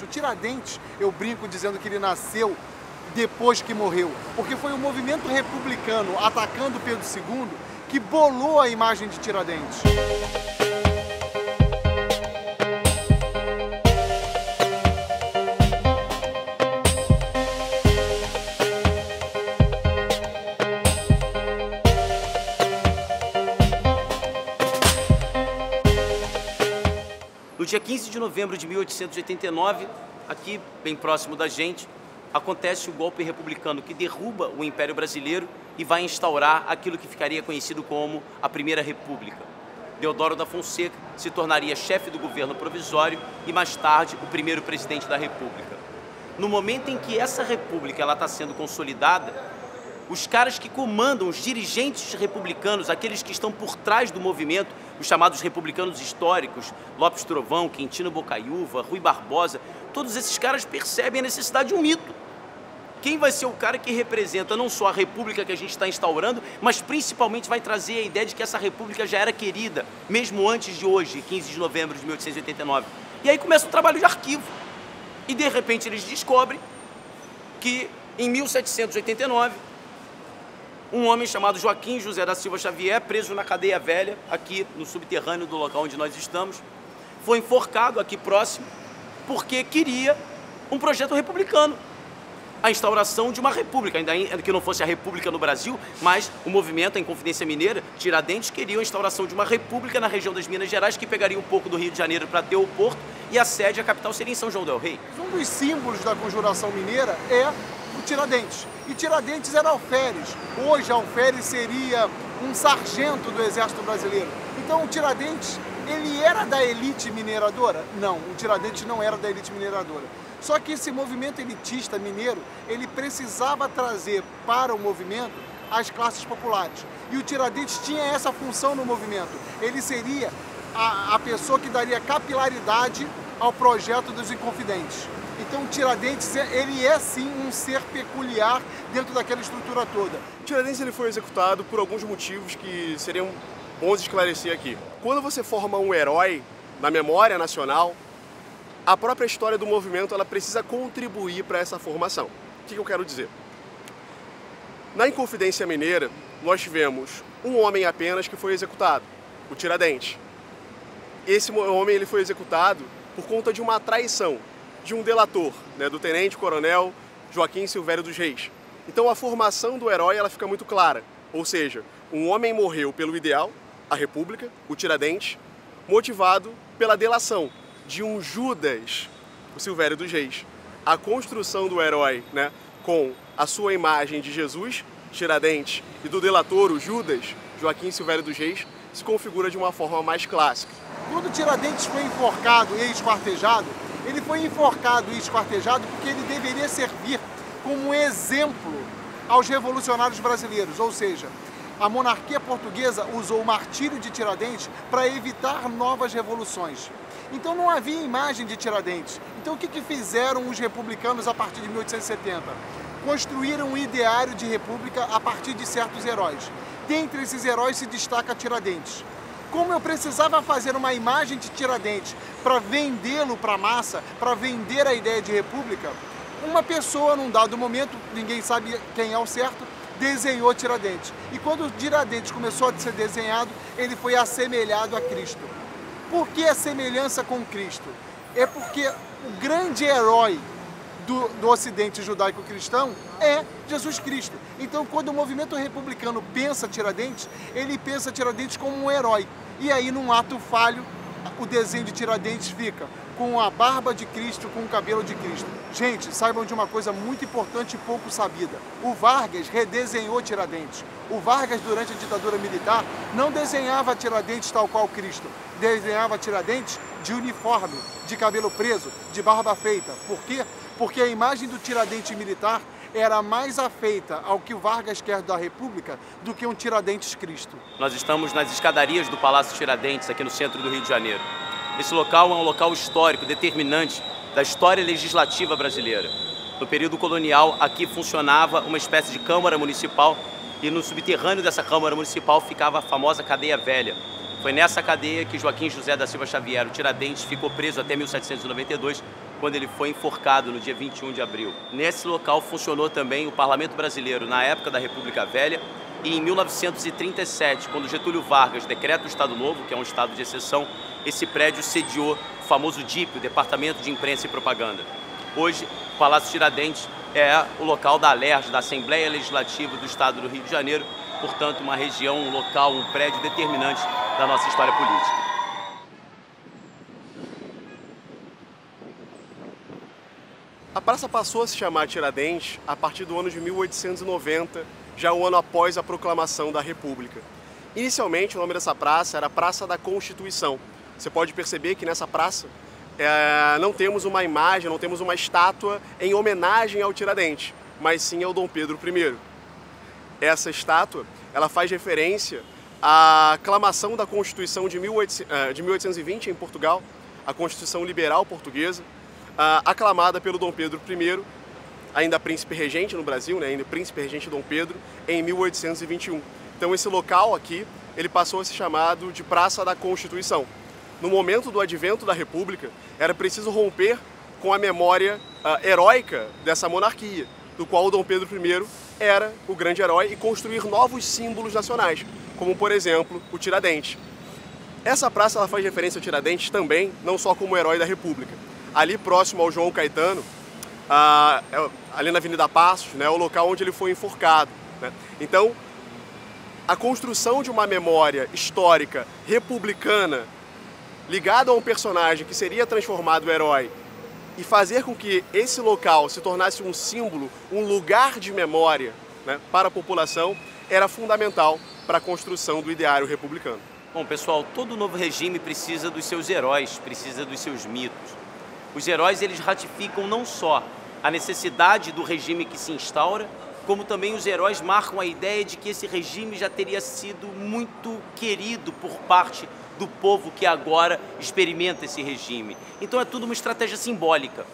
O Tiradentes, eu brinco dizendo que ele nasceu depois que morreu, porque foi o movimento republicano atacando Pedro II que bolou a imagem de Tiradentes. No dia 15 de novembro de 1889, aqui bem próximo da gente, acontece o golpe republicano que derruba o Império Brasileiro e vai instaurar aquilo que ficaria conhecido como a Primeira República. Deodoro da Fonseca se tornaria chefe do governo provisório e mais tarde o primeiro presidente da República. No momento em que essa república está sendo consolidada, os caras que comandam, os dirigentes republicanos, aqueles que estão por trás do movimento, os chamados republicanos históricos, Lopes Trovão, Quintino Bocaiúva, Rui Barbosa, todos esses caras percebem a necessidade de um mito. Quem vai ser o cara que representa não só a república que a gente está instaurando, mas principalmente vai trazer a ideia de que essa república já era querida, mesmo antes de hoje, 15 de novembro de 1889. E aí começa o trabalho de arquivo. E de repente eles descobrem que em 1789, um homem chamado Joaquim José da Silva Xavier, preso na cadeia velha, aqui no subterrâneo do local onde nós estamos, foi enforcado aqui próximo, porque queria um projeto republicano, a instauração de uma república, ainda que não fosse a república no Brasil, mas o movimento, a Inconfidência Mineira, Tiradentes, queria a instauração de uma república na região das Minas Gerais, que pegaria um pouco do Rio de Janeiro para ter o porto, e a sede, a capital, seria em São João del Rei. Um dos símbolos da conjuração mineira é o Tiradentes. E Tiradentes era alferes. Hoje, alferes seria um sargento do Exército Brasileiro. Então, o Tiradentes, ele era da elite mineradora? Não, o Tiradentes não era da elite mineradora. Só que esse movimento elitista mineiro, ele precisava trazer para o movimento as classes populares. E o Tiradentes tinha essa função no movimento. Ele seria a pessoa que daria capilaridade ao projeto dos Inconfidentes. Então o Tiradentes, ele é sim um ser peculiar dentro daquela estrutura toda. Tiradentes ele foi executado por alguns motivos que seriam bons esclarecer aqui. Quando você forma um herói na memória nacional, a própria história do movimento ela precisa contribuir para essa formação. O que eu quero dizer? Na Inconfidência Mineira, nós tivemos um homem apenas que foi executado, o Tiradentes. Esse homem ele foi executado por conta de uma traição de um delator, do tenente-coronel Joaquim Silvério dos Reis. Então a formação do herói ela fica muito clara, ou seja, um homem morreu pelo ideal, a república, o Tiradentes, motivado pela delação de um Judas, o Silvério dos Reis. A construção do herói, com a sua imagem de Jesus, Tiradentes, e do delator, o Judas, Joaquim Silvério dos Reis, se configura de uma forma mais clássica. Quando Tiradentes foi enforcado e esquartejado, ele foi enforcado e esquartejado porque ele deveria servir como exemplo aos revolucionários brasileiros, ou seja, a monarquia portuguesa usou o martírio de Tiradentes para evitar novas revoluções. Então não havia imagem de Tiradentes. Então o que fizeram os republicanos a partir de 1870? Construíram um ideário de república a partir de certos heróis. Dentre esses heróis se destaca Tiradentes. Como eu precisava fazer uma imagem de Tiradentes para vendê-lo para a massa, para vender a ideia de república, uma pessoa, num dado momento, ninguém sabe quem é o certo, desenhou Tiradentes. E quando Tiradentes começou a ser desenhado, ele foi assemelhado a Cristo. Por que a semelhança com Cristo? É porque o grande herói do Ocidente judaico-cristão é Jesus Cristo. Então, quando o movimento republicano pensa Tiradentes, ele pensa Tiradentes como um herói. E aí, num ato falho, o desenho de Tiradentes fica com a barba de Cristo, com o cabelo de Cristo. Gente, saibam de uma coisa muito importante e pouco sabida. O Vargas redesenhou Tiradentes. O Vargas, durante a ditadura militar, não desenhava Tiradentes tal qual Cristo. Desenhava Tiradentes de uniforme, de cabelo preso, de barba feita. Por quê? Porque a imagem do Tiradentes militar era mais afeita ao que o Vargas quer da República do que um Tiradentes Cristo. Nós estamos nas escadarias do Palácio Tiradentes, aqui no centro do Rio de Janeiro. Esse local é um local histórico, determinante da história legislativa brasileira. No período colonial, aqui funcionava uma espécie de Câmara Municipal e no subterrâneo dessa Câmara Municipal ficava a famosa Cadeia Velha. Foi nessa cadeia que Joaquim José da Silva Xavier, o Tiradentes, ficou preso até 1792, quando ele foi enforcado no dia 21 de abril. Nesse local funcionou também o Parlamento Brasileiro na época da República Velha e em 1937, quando Getúlio Vargas decreta o Estado Novo, que é um estado de exceção, esse prédio sediou o famoso DIP, o Departamento de Imprensa e Propaganda. Hoje, o Palácio Tiradentes é o local da ALERJ, da Assembleia Legislativa do Estado do Rio de Janeiro, portanto, uma região, um local, um prédio determinante da nossa história política. A praça passou a se chamar Tiradentes a partir do ano de 1890, já um ano após a proclamação da República. Inicialmente, o nome dessa praça era Praça da Constituição. Você pode perceber que nessa praça não temos uma imagem, não temos uma estátua em homenagem ao Tiradentes, mas sim ao Dom Pedro I. Essa estátua, ela faz referência à aclamação da Constituição de 1820 em Portugal, a Constituição Liberal Portuguesa, aclamada pelo Dom Pedro I, ainda príncipe regente no Brasil, né, ainda príncipe regente Dom Pedro, em 1821. Então esse local aqui, ele passou a ser chamado de Praça da Constituição. No momento do advento da República, era preciso romper com a memória heróica dessa monarquia, do qual o Dom Pedro I era o grande herói, e construir novos símbolos nacionais, como, por exemplo, o Tiradentes. Essa praça ela faz referência ao Tiradentes também, não só como herói da República. Ali próximo ao João Caetano, ali na Avenida Passos, né, é o local onde ele foi enforcado, né? Então, a construção de uma memória histórica republicana ligada a um personagem que seria transformado em herói e fazer com que esse local se tornasse um símbolo, um lugar de memória, né, para a população, era fundamental para a construção do ideário republicano. Bom, pessoal, todo novo regime precisa dos seus heróis, precisa dos seus mitos. Os heróis, eles ratificam não só a necessidade do regime que se instaura, como também os heróis marcam a ideia de que esse regime já teria sido muito querido por parte do povo que agora experimenta esse regime. Então é tudo uma estratégia simbólica.